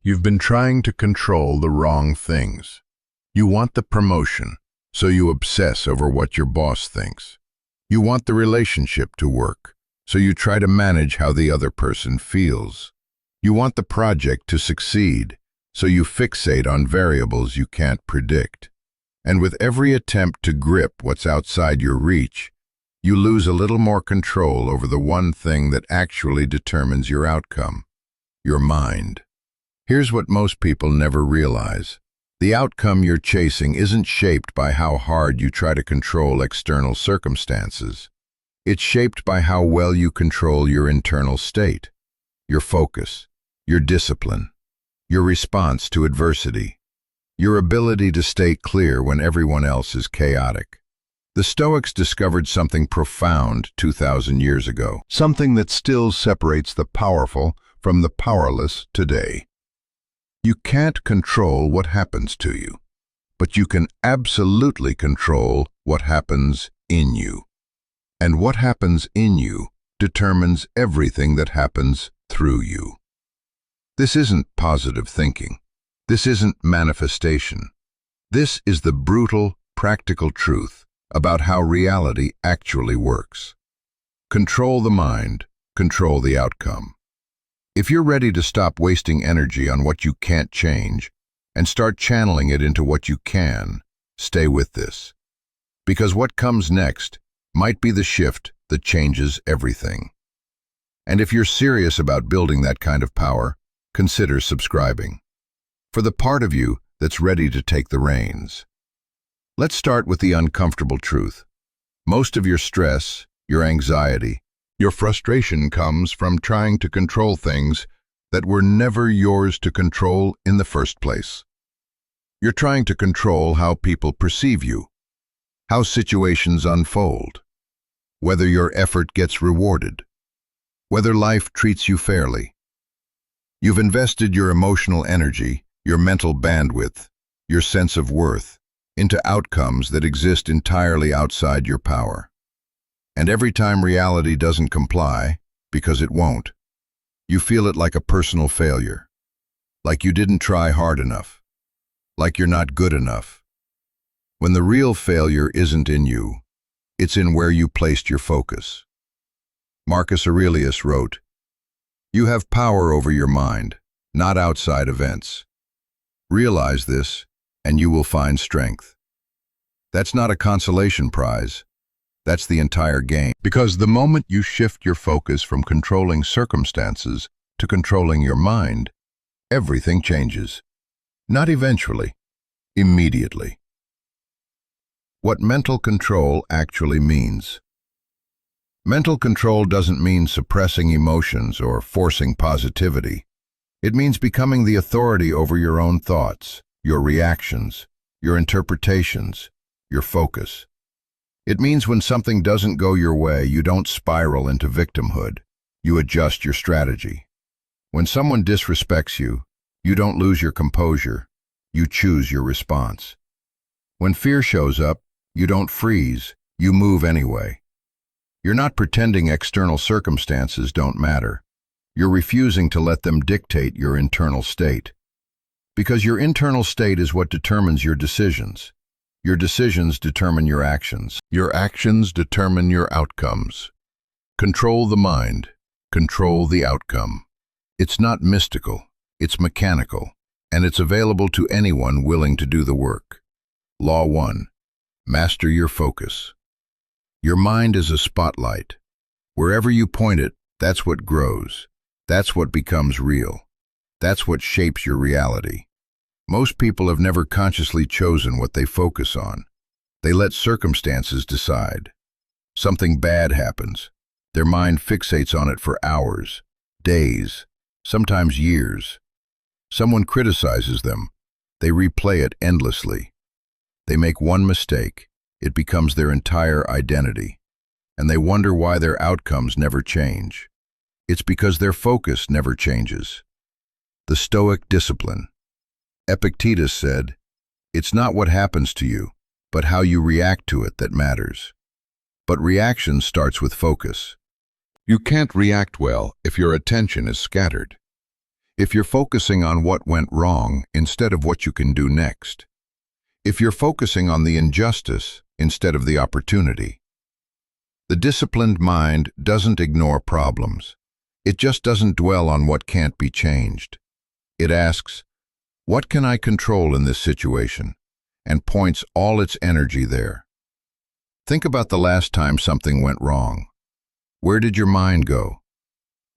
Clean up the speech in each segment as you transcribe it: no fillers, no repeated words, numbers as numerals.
You've been trying to control the wrong things. You want the promotion, so you obsess over what your boss thinks. You want the relationship to work, so you try to manage how the other person feels. You want the project to succeed, so you fixate on variables you can't predict. And with every attempt to grip what's outside your reach, you lose a little more control over the one thing that actually determines your outcome: your mind. Here's what most people never realize. The outcome you're chasing isn't shaped by how hard you try to control external circumstances. It's shaped by how well you control your internal state, your focus, your discipline, your response to adversity, your ability to stay clear when everyone else is chaotic. The Stoics discovered something profound 2,000 years ago, something that still separates the powerful from the powerless today. You can't control what happens to you, but you can absolutely control what happens in you. And what happens in you determines everything that happens through you. This isn't positive thinking. This isn't manifestation. This is the brutal, practical truth about how reality actually works. Control the mind, control the outcome. If you're ready to stop wasting energy on what you can't change and start channeling it into what you can, stay with this. Because what comes next might be the shift that changes everything. And if you're serious about building that kind of power, consider subscribing. For the part of you that's ready to take the reins. Let's start with the uncomfortable truth. Most of your stress, your anxiety, your frustration comes from trying to control things that were never yours to control in the first place. You're trying to control how people perceive you, how situations unfold, whether your effort gets rewarded, whether life treats you fairly. You've invested your emotional energy, your mental bandwidth, your sense of worth into outcomes that exist entirely outside your power. And every time reality doesn't comply, because it won't, you feel it like a personal failure, like you didn't try hard enough, like you're not good enough. When the real failure isn't in you, it's in where you placed your focus. Marcus Aurelius wrote, "You have power over your mind, not outside events. Realize this, and you will find strength." That's not a consolation prize. That's the entire game. Because the moment you shift your focus from controlling circumstances to controlling your mind, everything changes. Not eventually, immediately. What mental control actually means. Mental control doesn't mean suppressing emotions or forcing positivity. It means becoming the authority over your own thoughts, your reactions, your interpretations, your focus. It means when something doesn't go your way, you don't spiral into victimhood. You adjust your strategy. When someone disrespects you, you don't lose your composure. You choose your response. When fear shows up, you don't freeze. You move anyway. You're not pretending external circumstances don't matter. You're refusing to let them dictate your internal state. Because your internal state is what determines your decisions. Your decisions determine your actions. Your actions determine your outcomes. Control the mind. Control the outcome. It's not mystical. It's mechanical. And it's available to anyone willing to do the work. Law 1. Master your focus. Your mind is a spotlight. Wherever you point it, that's what grows. That's what becomes real. That's what shapes your reality. Most people have never consciously chosen what they focus on. They let circumstances decide. Something bad happens. Their mind fixates on it for hours, days, sometimes years. Someone criticizes them. They replay it endlessly. They make one mistake. It becomes their entire identity. And they wonder why their outcomes never change. It's because their focus never changes. The Stoic discipline. Epictetus said, "It's not what happens to you, but how you react to it that matters." But reaction starts with focus. You can't react well if your attention is scattered. If you're focusing on what went wrong instead of what you can do next. If you're focusing on the injustice instead of the opportunity. The disciplined mind doesn't ignore problems. It just doesn't dwell on what can't be changed. It asks, what can I control in this situation? And points all its energy there. Think about the last time something went wrong. Where did your mind go?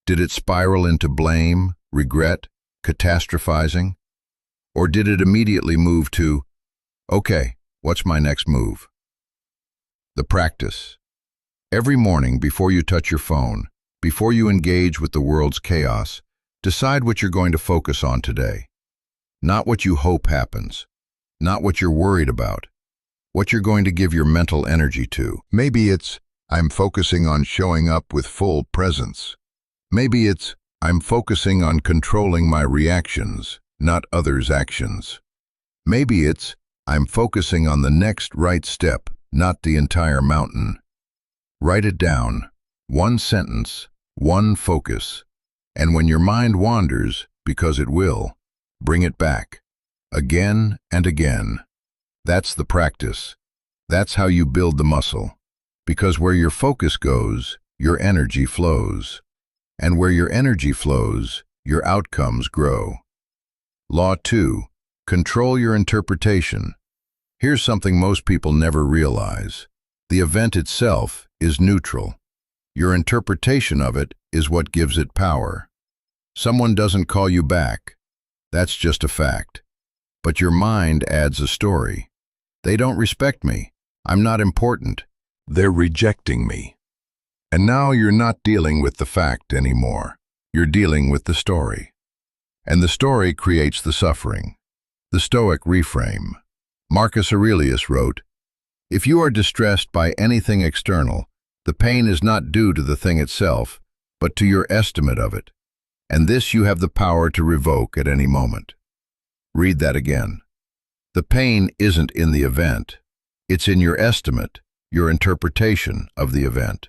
Did it spiral into blame, regret, catastrophizing? Or did it immediately move to, okay, what's my next move? The practice. Every morning before you touch your phone, before you engage with the world's chaos, decide what you're going to focus on today. Not what you hope happens, not what you're worried about, what you're going to give your mental energy to. Maybe it's, I'm focusing on showing up with full presence. Maybe it's, I'm focusing on controlling my reactions, not others' actions. Maybe it's, I'm focusing on the next right step, not the entire mountain. Write it down, one sentence, one focus. And when your mind wanders, because it will, bring it back, again and again. That's the practice. That's how you build the muscle. Because where your focus goes, your energy flows. And where your energy flows, your outcomes grow. Law 2. Control your interpretation. Here's something most people never realize. The event itself is neutral. Your interpretation of it is what gives it power. Someone doesn't call you back. That's just a fact. But your mind adds a story. They don't respect me. I'm not important. They're rejecting me. And now you're not dealing with the fact anymore. You're dealing with the story. And the story creates the suffering. The Stoic reframe. Marcus Aurelius wrote, if you are distressed by anything external, the pain is not due to the thing itself, but to your estimate of it. And this you have the power to revoke at any moment. Read that again. The pain isn't in the event. It's in your estimate, your interpretation of the event.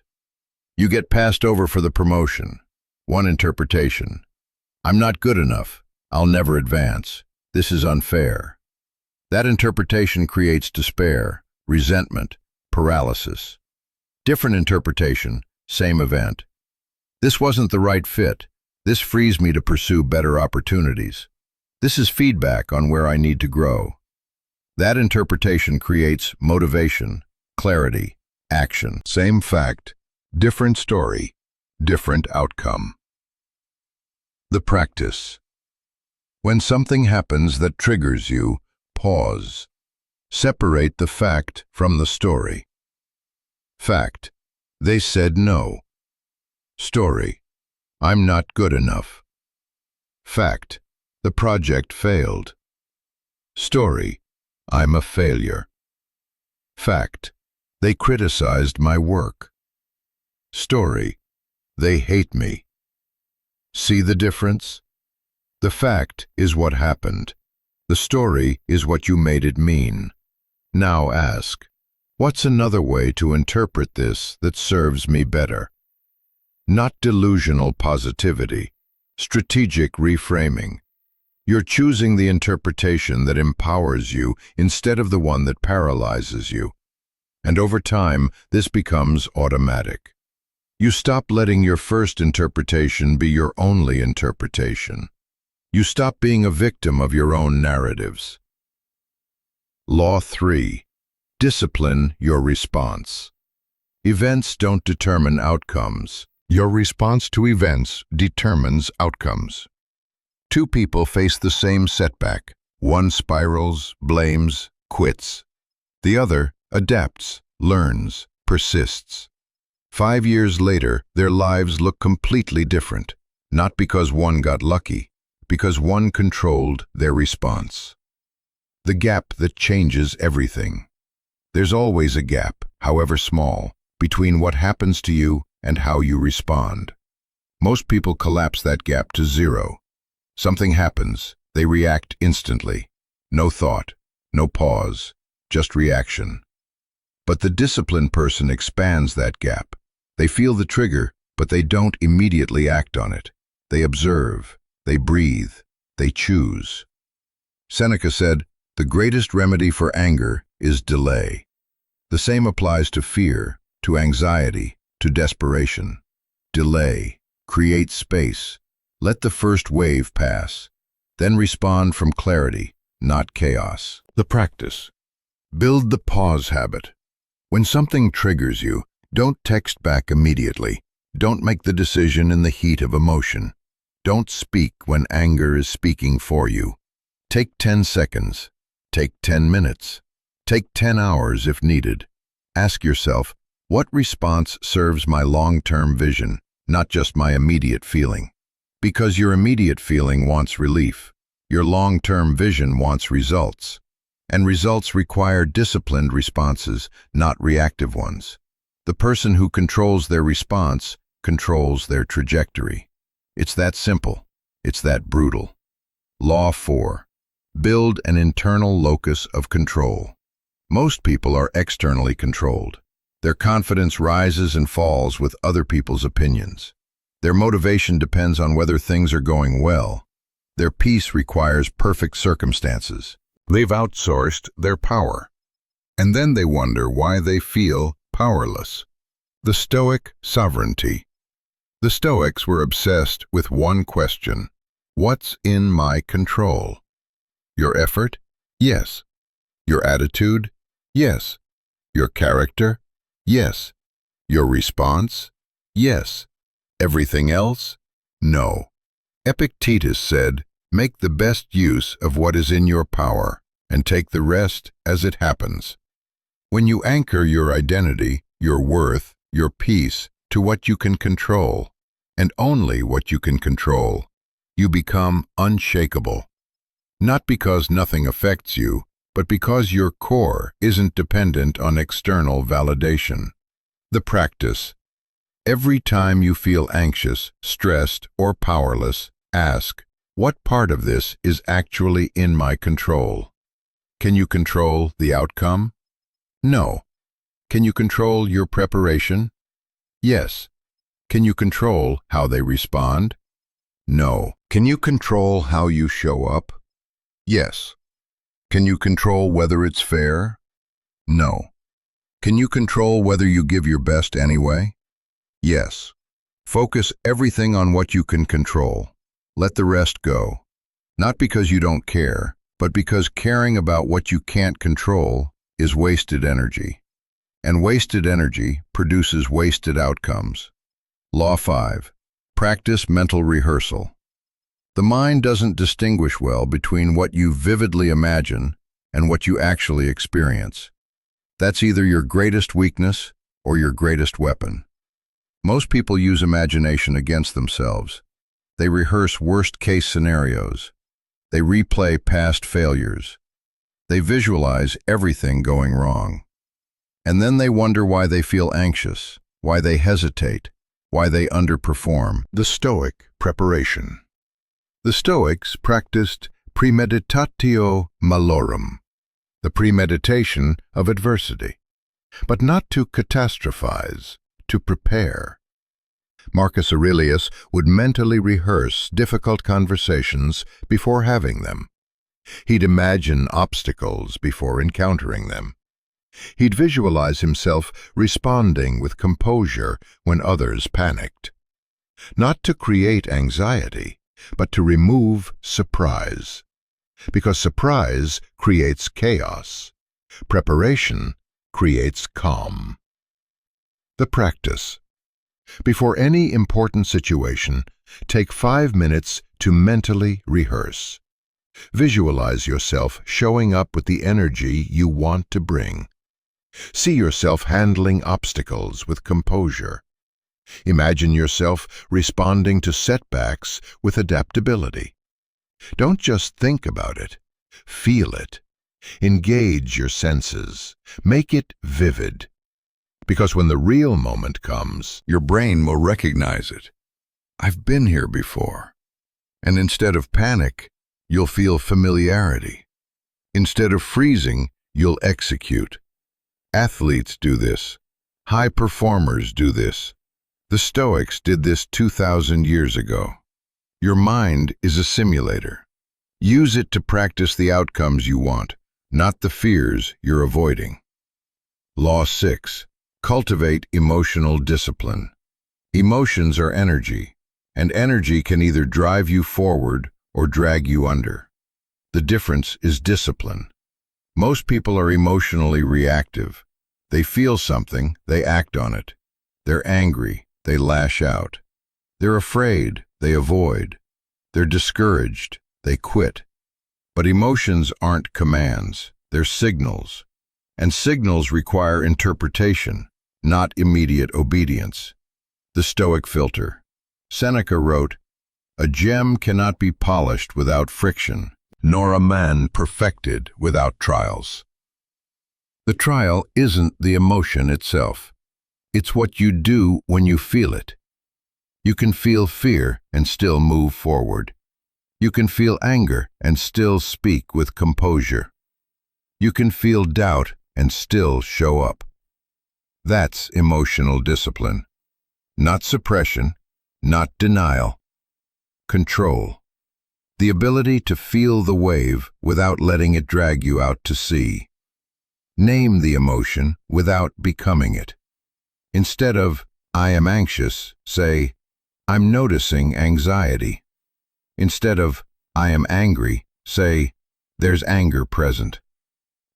You get passed over for the promotion. One interpretation. I'm not good enough. I'll never advance. This is unfair. That interpretation creates despair, resentment, paralysis. Different interpretation, same event. This wasn't the right fit. This frees me to pursue better opportunities. This is feedback on where I need to grow. That interpretation creates motivation, clarity, action. Same fact, different story, different outcome. The practice. When something happens that triggers you, pause. Separate the fact from the story. Fact. They said no. Story. I'm not good enough. Fact. The project failed. Story. I'm a failure. Fact. They criticized my work. Story. They hate me. See the difference? The fact is what happened. The story is what you made it mean. Now ask, what's another way to interpret this that serves me better? Not delusional positivity, strategic reframing. You're choosing the interpretation that empowers you instead of the one that paralyzes you. And over time, this becomes automatic. You stop letting your first interpretation be your only interpretation. You stop being a victim of your own narratives. Law 3. Discipline your response. Events don't determine outcomes. Your response to events determines outcomes. Two people face the same setback. One spirals, blames, quits. The other adapts, learns, persists. 5 years later, their lives look completely different. Not because one got lucky, because one controlled their response. The gap that changes everything. There's always a gap, however small, between what happens to you and how you respond. Most people collapse that gap to zero. Something happens, they react instantly. No thought, no pause, just reaction. But the disciplined person expands that gap. They feel the trigger, but they don't immediately act on it. They observe, They breathe. They choose. Seneca said, "The greatest remedy for anger is delay." The same applies to fear, to anxiety, to desperation. Delay. Create space. Let the first wave pass. Then respond from clarity, not chaos. The practice. Build the pause habit. When something triggers you, don't text back immediately. Don't make the decision in the heat of emotion. Don't speak when anger is speaking for you. Take 10 seconds. Take 10 minutes. Take 10 hours if needed. Ask yourself, what response serves my long-term vision, not just my immediate feeling? Because your immediate feeling wants relief. Your long-term vision wants results. And results require disciplined responses, not reactive ones. The person who controls their response controls their trajectory. It's that simple. It's that brutal. Law 4. Build an internal locus of control. Most people are externally controlled. Their confidence rises and falls with other people's opinions. Their motivation depends on whether things are going well. Their peace requires perfect circumstances. They've outsourced their power. And then they wonder why they feel powerless. The Stoic sovereignty. The Stoics were obsessed with one question: what's in my control? Your effort? Yes. Your attitude? Yes. Your character? Yes. Your response? Yes. Everything else? No. Epictetus said, "Make the best use of what is in your power, and take the rest as it happens." When you anchor your identity, your worth, your peace to what you can control, and only what you can control, you become unshakable. Not because nothing affects you, but because your core isn't dependent on external validation. The practice. Every time you feel anxious, stressed, or powerless, ask, what part of this is actually in my control? Can you control the outcome? No. Can you control your preparation? Yes. Can you control how they respond? No. Can you control how you show up? Yes. Can you control whether it's fair? No. Can you control whether you give your best anyway? Yes. Focus everything on what you can control. Let the rest go. Not because you don't care, but because caring about what you can't control is wasted energy. And wasted energy produces wasted outcomes. Law 5. Practice mental rehearsal. The mind doesn't distinguish well between what you vividly imagine and what you actually experience. That's either your greatest weakness or your greatest weapon. Most people use imagination against themselves. They rehearse worst-case scenarios. They replay past failures. They visualize everything going wrong. And then they wonder why they feel anxious, why they hesitate, why they underperform. The Stoic preparation. The Stoics practiced premeditatio malorum, the premeditation of adversity, but not to catastrophize, to prepare. Marcus Aurelius would mentally rehearse difficult conversations before having them. He'd imagine obstacles before encountering them. He'd visualize himself responding with composure when others panicked. Not to create anxiety, but to remove surprise. Because surprise creates chaos. Preparation creates calm. The practice. Before any important situation, take 5 minutes to mentally rehearse. Visualize yourself showing up with the energy you want to bring. See yourself handling obstacles with composure. Imagine yourself responding to setbacks with adaptability. Don't just think about it. Feel it. Engage your senses. Make it vivid. Because when the real moment comes, your brain will recognize it. I've been here before. And instead of panic, you'll feel familiarity. Instead of freezing, you'll execute. Athletes do this. High performers do this. The Stoics did this 2,000 years ago. Your mind is a simulator. Use it to practice the outcomes you want, not the fears you're avoiding. Law 6. Cultivate emotional discipline. Emotions are energy, and energy can either drive you forward or drag you under. The difference is discipline. Most people are emotionally reactive. They feel something, they act on it. They're angry, they lash out. They're afraid, they avoid. They're discouraged, they quit. But emotions aren't commands, they're signals. And signals require interpretation, not immediate obedience. The Stoic filter. Seneca wrote, "A gem cannot be polished without friction, nor a man perfected without trials." The trial isn't the emotion itself. It's what you do when you feel it. You can feel fear and still move forward. You can feel anger and still speak with composure. You can feel doubt and still show up. That's emotional discipline. Not suppression, not denial. Control. The ability to feel the wave without letting it drag you out to sea. Name the emotion without becoming it. Instead of, "I am anxious," say, "I'm noticing anxiety." Instead of, "I am angry," say, "There's anger present."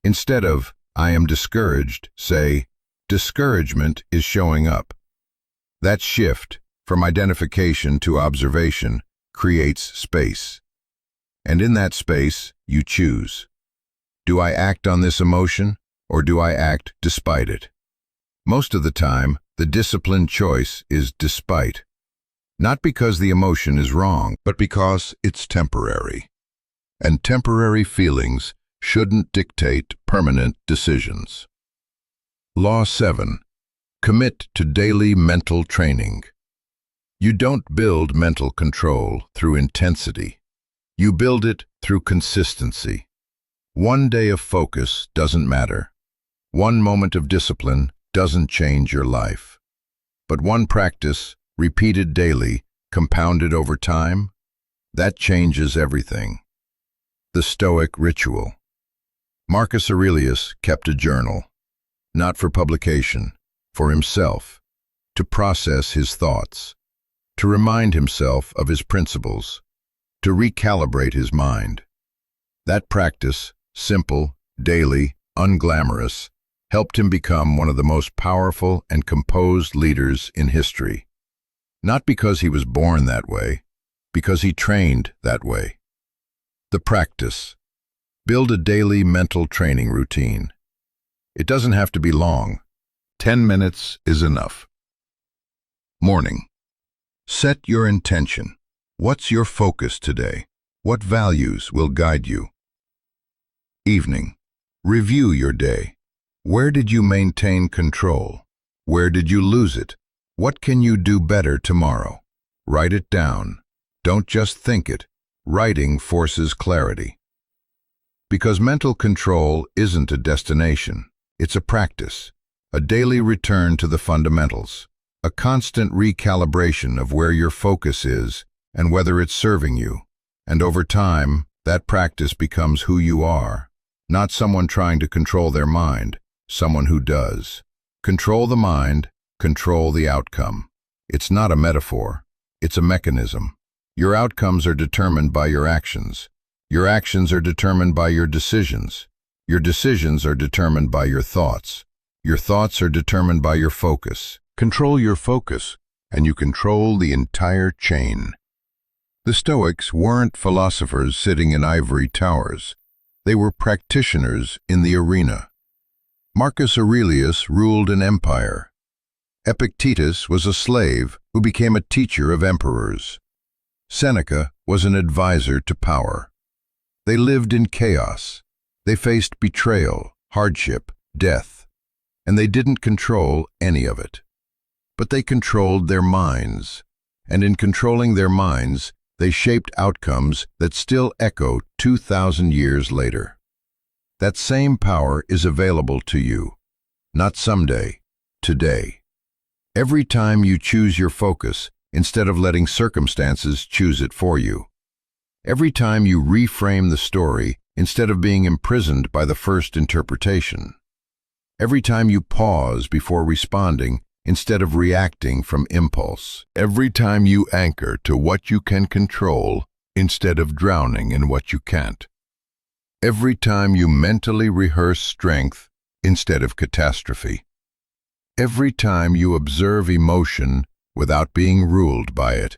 Instead of, "I am discouraged," say, "Discouragement is showing up." That shift, from identification to observation, creates space. And in that space, you choose. Do I act on this emotion, or do I act despite it? Most of the time, the disciplined choice is despite. Not because the emotion is wrong, but because it's temporary. And temporary feelings shouldn't dictate permanent decisions. Law 7. Commit to daily mental training. You don't build mental control through intensity. You build it through consistency. One day of focus doesn't matter. One moment of discipline doesn't change your life. But one practice, repeated daily, compounded over time, that changes everything. The Stoic ritual. Marcus Aurelius kept a journal, not for publication, for himself, to process his thoughts, to remind himself of his principles, to recalibrate his mind. That practice, simple, daily, unglamorous, helped him become one of the most powerful and composed leaders in history. Not because he was born that way, because he trained that way. The practice. Build a daily mental training routine. It doesn't have to be long. 10 minutes is enough. Morning. Set your intention. What's your focus today? What values will guide you? Evening. Review your day. Where did you maintain control? Where did you lose it? What can you do better tomorrow? Write it down. Don't just think it. Writing forces clarity. Because mental control isn't a destination, it's a practice, a daily return to the fundamentals, a constant recalibration of where your focus is and whether it's serving you. And over time, that practice becomes who you are, not someone trying to control their mind, someone who does. Control the mind, control the outcome. It's not a metaphor, it's a mechanism. Your outcomes are determined by your actions. Your actions are determined by your decisions. Your decisions are determined by your thoughts. Your thoughts are determined by your focus. Control your focus, and you control the entire chain. The Stoics weren't philosophers sitting in ivory towers. They were practitioners in the arena. Marcus Aurelius ruled an empire. Epictetus was a slave who became a teacher of emperors. Seneca was an advisor to power. They lived in chaos. They faced betrayal, hardship, death, and they didn't control any of it. But they controlled their minds, and in controlling their minds, they shaped outcomes that still echo 2,000 years later. That same power is available to you, not someday, today. Every time you choose your focus, instead of letting circumstances choose it for you. Every time you reframe the story instead of being imprisoned by the first interpretation. Every time you pause before responding instead of reacting from impulse. Every time you anchor to what you can control instead of drowning in what you can't. Every time you mentally rehearse strength instead of catastrophe. Every time you observe emotion without being ruled by it.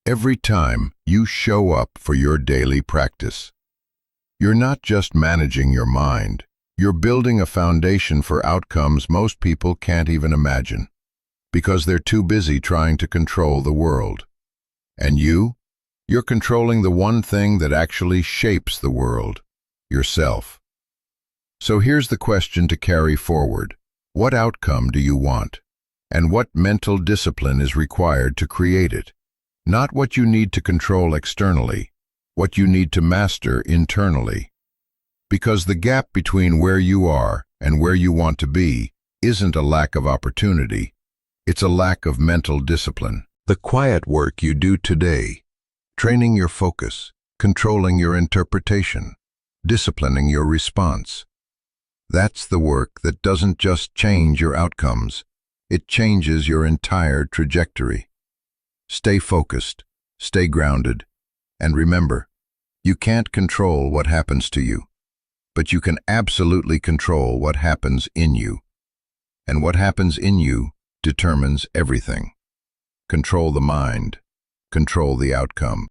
Every time you show up for your daily practice. You're not just managing your mind, you're building a foundation for outcomes most people can't even imagine, because they're too busy trying to control the world. And you're controlling the one thing that actually shapes the world, yourself. So here's the question to carry forward. What outcome do you want? And what mental discipline is required to create it? Not what you need to control externally, what you need to master internally. Because the gap between where you are and where you want to be isn't a lack of opportunity, it's a lack of mental discipline. The quiet work you do today, training your focus, controlling your interpretation, disciplining your response. That's the work that doesn't just change your outcomes, it changes your entire trajectory. Stay focused, stay grounded, and remember, you can't control what happens to you, but you can absolutely control what happens in you. And what happens in you determines everything. Control the mind, control the outcome.